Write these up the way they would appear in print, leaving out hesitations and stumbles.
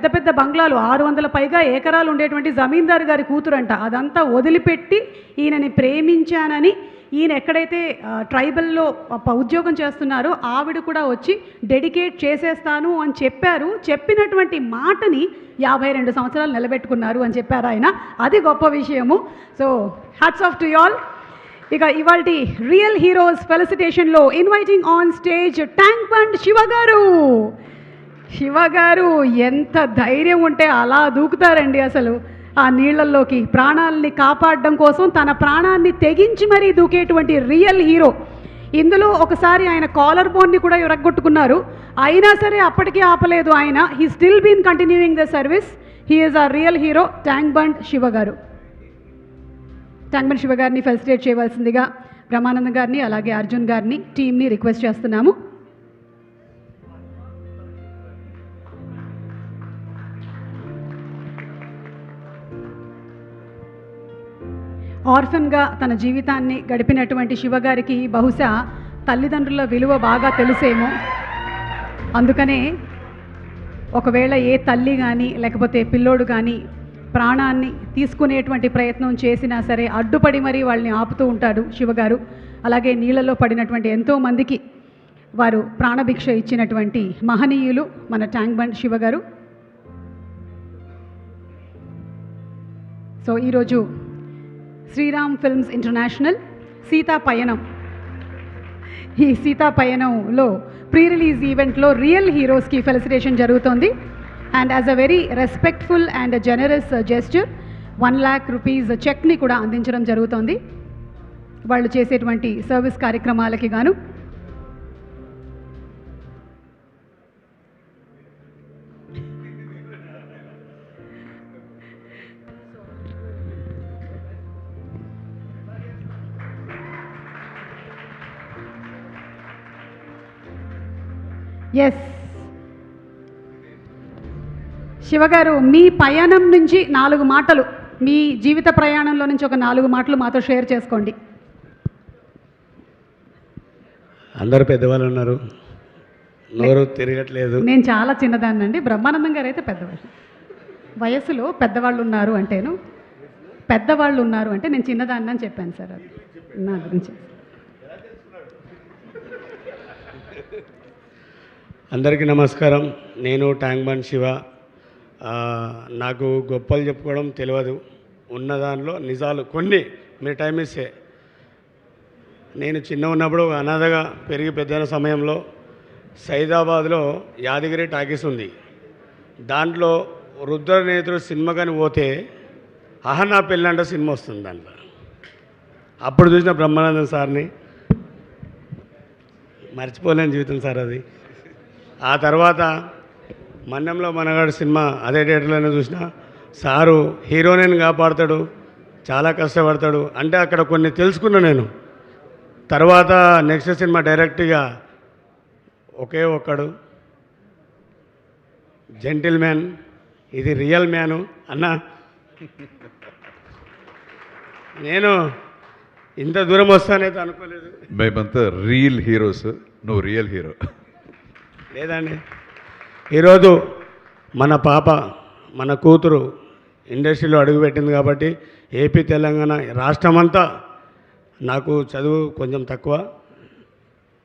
పెద్ద పెద్ద బంగ్లాలు 600 పైగా ఏకరాలు ఉండేటువంటి జమీందారు గారి కూతురంట. అదంతా వదిలిపెట్టి ఈయనని ప్రేమించానని ఈయన ఎక్కడైతే ట్రైబల్లో ఉద్యోగం చేస్తున్నారో ఆవిడ కూడా వచ్చి డెడికేట్ చేసేస్తాను అని చెప్పారు. చెప్పినటువంటి మాటని 52 సంవత్సరాలు నిలబెట్టుకున్నారు అని చెప్పారు ఆయన. అది గొప్ప విషయము. So hats off to all. ఇక ఇవాల్టి రియల్ హీరోస్ ఫెలిసిటేషన్లో inviting on stage Tank Bund Shiva గారు. శివ గారు ఎంత ధైర్యం ఉంటే అలా దూకుతారండి అసలు ఆ నీళ్లల్లోకి. ప్రాణాలని కాపాడడం కోసం తన ప్రాణాన్ని తెగించి మరీ దూకేటువంటి రియల్ హీరో. ఇందులో ఒకసారి ఆయన కాలర్ బోన్ని కూడా ఇరగ్గొట్టుకున్నారు. అయినా సరే అప్పటికీ ఆపలేదు ఆయన. He still been continuing the service. He is a real hero Tank Bund Shiva గారు. ట్యాంక్ బండ్ శివ గారిని ఫెలిసిటేట్ చేయవలసిందిగా బ్రహ్మానందం గారిని అలాగే అర్జున్ గారిని టీంని రిక్వెస్ట్ చేస్తున్నాము. ఆర్ఫన్గా తన జీవితాన్ని గడిపినటువంటి శివగారికి బహుశా తల్లిదండ్రుల విలువ బాగా తెలుసేమో. అందుకనే ఒకవేళ ఏ తల్లి కానీ లేకపోతే పిల్లోడు కానీ ప్రాణాన్ని తీసుకునేటువంటి ప్రయత్నం చేసినా సరే అడ్డుపడి మరీ వాళ్ళని ఆపుతూ ఉంటాడు శివగారు. అలాగే నీళ్ళలో పడినటువంటి ఎంతోమందికి వారు ప్రాణభిక్ష ఇచ్చినటువంటి మహనీయులు మన ట్యాంక్ బండ్ శివగారు. సో ఈరోజు శ్రీరామ్ ఫిల్మ్స్ ఇంటర్నేషనల్ సీతా పయనం, ఈ సీతా పయనంలో ప్రీ రిలీజ్ ఈవెంట్లో రియల్ హీరోస్కి ఫెలిసిటేషన్ జరుగుతోంది. And as a very respectful and generous gesture 1 lakh rupees చెక్ని కూడా అందించడం జరుగుతోంది వాళ్ళు చేసేటువంటి సర్వీస్ కార్యక్రమాలకి గాను. ఎస్ శివగారు, మీ పయనం నుంచి 4 మాటలు, మీ జీవిత ప్రయాణంలో నుంచి ఒక 4 మాటలు మాతో షేర్ చేసుకోండి. అందరూ పెద్దవాళ్ళు ఉన్నారు, నోరు తిరగట్లేదు. నేను చాలా చిన్నదాన్నండి. బ్రహ్మానందం గారు అయితే పెద్దవాళ్ళు. వయసులో పెద్దవాళ్ళు ఉన్నారు అంటేను, పెద్దవాళ్ళు ఉన్నారు అంటే నేను చిన్నదాన్ని అని చెప్పాను సార్. అది నా గురించి. అందరికీ నమస్కారం. నేను ట్యాంక్ బండ్ శివ. నాకు గొప్పలు చెప్పుకోవడం తెలియదు, ఉన్న దానిలో నిజాలు కొన్ని మీరు టైం ఇస్తే. నేను చిన్న ఉన్నప్పుడు అనాథగా పెరిగి పెద్దైన సమయంలో సైదాబాద్లో యాదగిరి టాకీస్ ఉంది. దాంట్లో రుద్రనేత్రుడు సినిమా కానీ పోతే అహనా పెళ్ళంట సినిమా వస్తుంది దాంట్లో. అప్పుడు చూసిన బ్రహ్మానందం సార్ని మర్చిపోలేని జీవితం సార్ అది. ఆ తర్వాత మన్యంలో మనగాడు సినిమా అదే థియేటర్లోనే చూసిన. సారు హీరోయిన్ కాపాడుతాడు, చాలా కష్టపడతాడు అంటే అక్కడ కొన్ని తెలుసుకున్నా నేను. తర్వాత నెక్స్ట్ సినిమా డైరెక్ట్గా ఒకే ఒక్కడు జెంటిల్ మ్యాన్, ఇది రియల్ మ్యాను అన్న. నేను ఇంత దూరం వస్తానైతే అనుకోలేదు. మేమంతా రియల్ హీరోస్, నువ్వు రియల్ హీరో. లేదండి, ఈరోజు మన పాప మన కూతురు ఇండస్ట్రీలో అడుగుపెట్టింది కాబట్టి ఏపీ తెలంగాణ రాష్ట్రమంతా, నాకు చదువు కొంచెం తక్కువ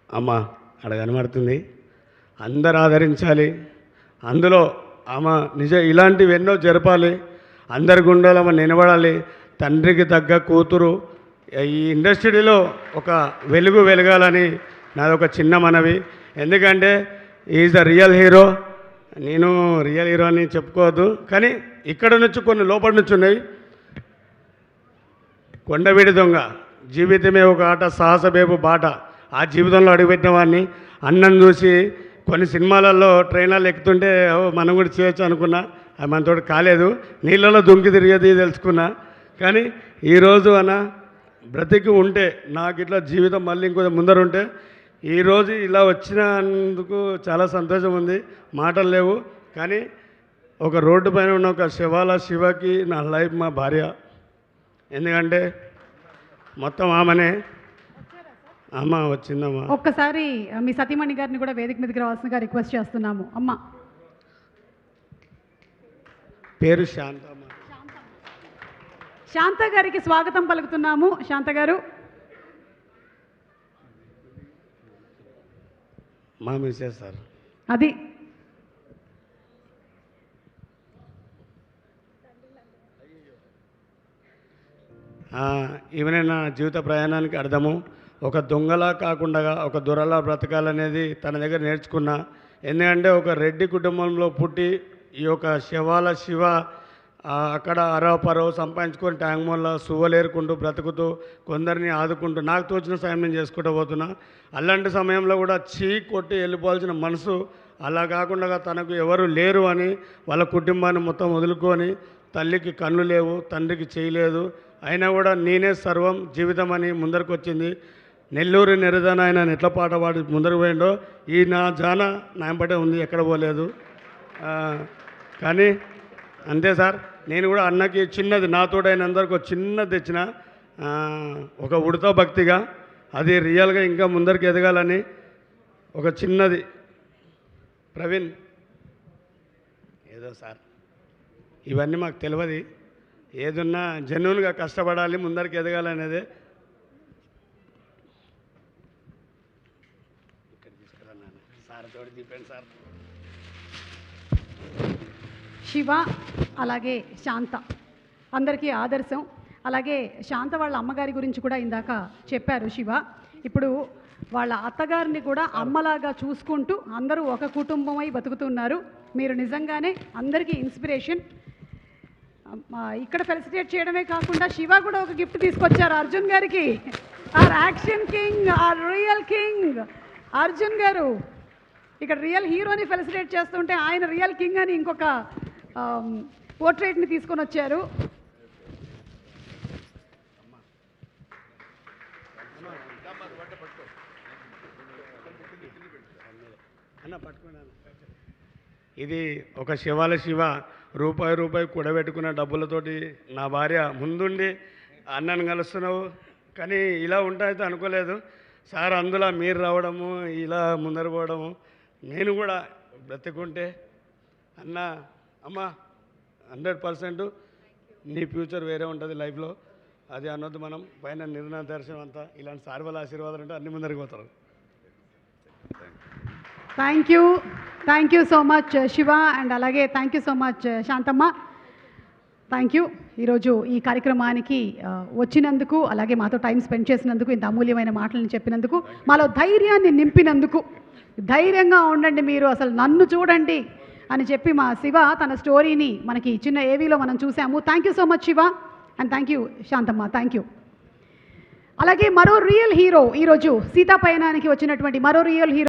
అమ్మ అక్కడ కనబడుతుంది, అందరు ఆదరించాలి. అందులో ఆమె ఇలాంటివి ఎన్నో జరపాలి, అందరి గుండెలో ఆమె నిలబడాలి. తండ్రికి తగ్గ కూతురు ఈ ఇండస్ట్రీలో ఒక వెలుగు వెలగాలని నాదొక చిన్న మనవి. ఎందుకంటే ఈజ్ ద రియల్ హీరో. నేను రియల్ హీరో అని చెప్పుకోవద్దు, కానీ ఇక్కడ నుంచి కొన్ని లోపల నుంచి ఉన్నాయి. కొండవీడి దొంగ, జీవితమే ఒక ఆట, సాహసబేబు బాట. ఆ జీవితంలో అడుగుపెట్టిన వాడిని అన్నం చూసి కొన్ని సినిమాలలో ట్రైన్లలో ఎక్కుతుంటే మనం కూడా చేయొచ్చు అనుకున్నా. అది మనతో కాలేదు. నీళ్ళలో దుంకి తిరిగేది తెలుసుకున్నా. కానీ ఈరోజు అన్న బ్రతికి ఉంటే నాకు ఇట్లా జీవితం మళ్ళీ ఇంకొంచెం ముందరుంటే ఈరోజు ఇలా వచ్చినందుకు చాలా సంతోషం ఉంది. మాటలు లేవు. కానీ ఒక రోడ్డు పైన ఉన్న ఒక శివకి నా లైఫ్ మా భార్య. ఎందుకంటే మొత్తం ఆమెనే. అమ్మ వచ్చిందమ్మా. ఒక్కసారి మీ సతీమణి గారిని కూడా వేదిక మీదకి రావాల్సిందిగా రిక్వెస్ట్ చేస్తున్నాము. అమ్మ పేరు శాంతమ్మ. శాంత గారికి స్వాగతం పలుకుతున్నాము. శాంత గారు, మా మిస్సెస్ సార్. అది ఈమెనే నా జీవిత ప్రయాణానికి అర్థము. ఒక దొంగలా కాకుండా ఒక దొరలా బ్రతకాలనేది తన దగ్గర నేర్చుకున్నా. ఎందుకంటే ఒక రెడ్డి కుటుంబంలో పుట్టి ఈ యొక్క శివాల శివ అక్కడ అరవపరవ సంపాదించుకొని ట్యాంక్ మొల్ల సువ్వలేరుకుంటూ బ్రతుకుతూ కొందరిని ఆదుకుంటూ నాకు తోచిన సాయం నేను చేసుకుంటూ పోతున్నా. అలాంటి సమయంలో కూడా కొట్టి వెళ్ళిపోవాల్సిన మనసు అలా కాకుండా తనకు ఎవరు లేరు అని వాళ్ళ కుటుంబాన్ని మొత్తం వదులుకొని, తల్లికి కళ్ళు లేవు, తండ్రికి చేయలేదు, అయినా కూడా నేనే సర్వం జీవితం అని ముందరకు వచ్చింది. నెల్లూరు నెరదన ఆయన ఎట్లా పాట పాడి ముందరకు పోయిండో ఈ నా జాన నాయంపటే ఉంది, ఎక్కడ పోలేదు. కానీ అంతే సార్, నేను కూడా అన్నకి చిన్నది నాతోడైన అందరికి ఒక చిన్నది తెచ్చిన ఒక ఉడత భక్తిగా, అది రియల్గా ఇంకా ముందరికి ఎదగాలని ఒక చిన్నది. ప్రవీణ్ ఏదో సార్ ఇవన్నీ మాకు తెలియదు, ఏదున్నా జెన్యున్గా కష్టపడాలి, ముందరికి ఎదగాలనేదే. ఇక్కడ తీసుకురాను సార్, తోటి తీపండి సార్. శివ అలాగే శాంత అందరికీ ఆదర్శం. అలాగే శాంత వాళ్ళ అమ్మగారి గురించి కూడా ఇందాక చెప్పారు శివ. ఇప్పుడు వాళ్ళ అత్తగారిని కూడా అమ్మలాగా చూసుకుంటూ అందరూ ఒక కుటుంబమై బతుకుతున్నారు. మీరు నిజంగానే అందరికీ ఇన్స్పిరేషన్. ఇక్కడ ఫెలిసిటేట్ చేయడమే కాకుండా శివ కూడా ఒక గిఫ్ట్ తీసుకొచ్చారు అర్జున్ గారికి. Our action king, our real king Arjun garu ఇక్కడ రియల్ హీరోని ఫెలిసిటేట్ చేస్తుంటే ఆయన రియల్ కింగ్ అని ఇంకొక పోర్ట్రేట్ని తీసుకొని వచ్చారు. ఇది ఒక శివాల శివ రూపాయి కూడబెట్టుకున్న డబ్బులతోటి నా భార్య ముందుండి అన్నను కలుస్తున్నావు, కానీ ఇలా ఉంటాయితే అనుకోలేదు సార్. అందులో మీరు రావడము, ఇలా ముందర పోవడము, నేను కూడా బ్రతుకుంటే అన్న అమ్మ 100% నీ ఫ్యూచర్ వేరే ఉంటుంది లైఫ్లో, అది అన్నది మనం పైన నిర్ణయ దర్శనం అంతా ఇలాంటి సార్ వాళ్ళ ఆశీర్వాదాలు అంటే అన్ని ముందరికి పోతారు. Thank you so much Shiva, and అలాగే thank you so much Shantamma. Thank you ఈరోజు ఈ కార్యక్రమానికి వచ్చినందుకు, అలాగే మాతో టైం స్పెండ్ చేసినందుకు, ఇంత అమూల్యమైన మాటలను చెప్పినందుకు, మాలో ధైర్యాన్ని నింపినందుకు. ధైర్యంగా ఉండండి మీరు, అసలు నన్ను చూడండి అని చెప్పి మా శివ తన స్టోరీని మనకి చిన్న ఏవీలో మనం చూసాము. Thank you so much Shiva, and thank you Shanthamma. Thank you. అలాగే మరో రియల్ హీరో, ఈరోజు సీతాపయనానికి వచ్చినటువంటి మరో రియల్ హీరో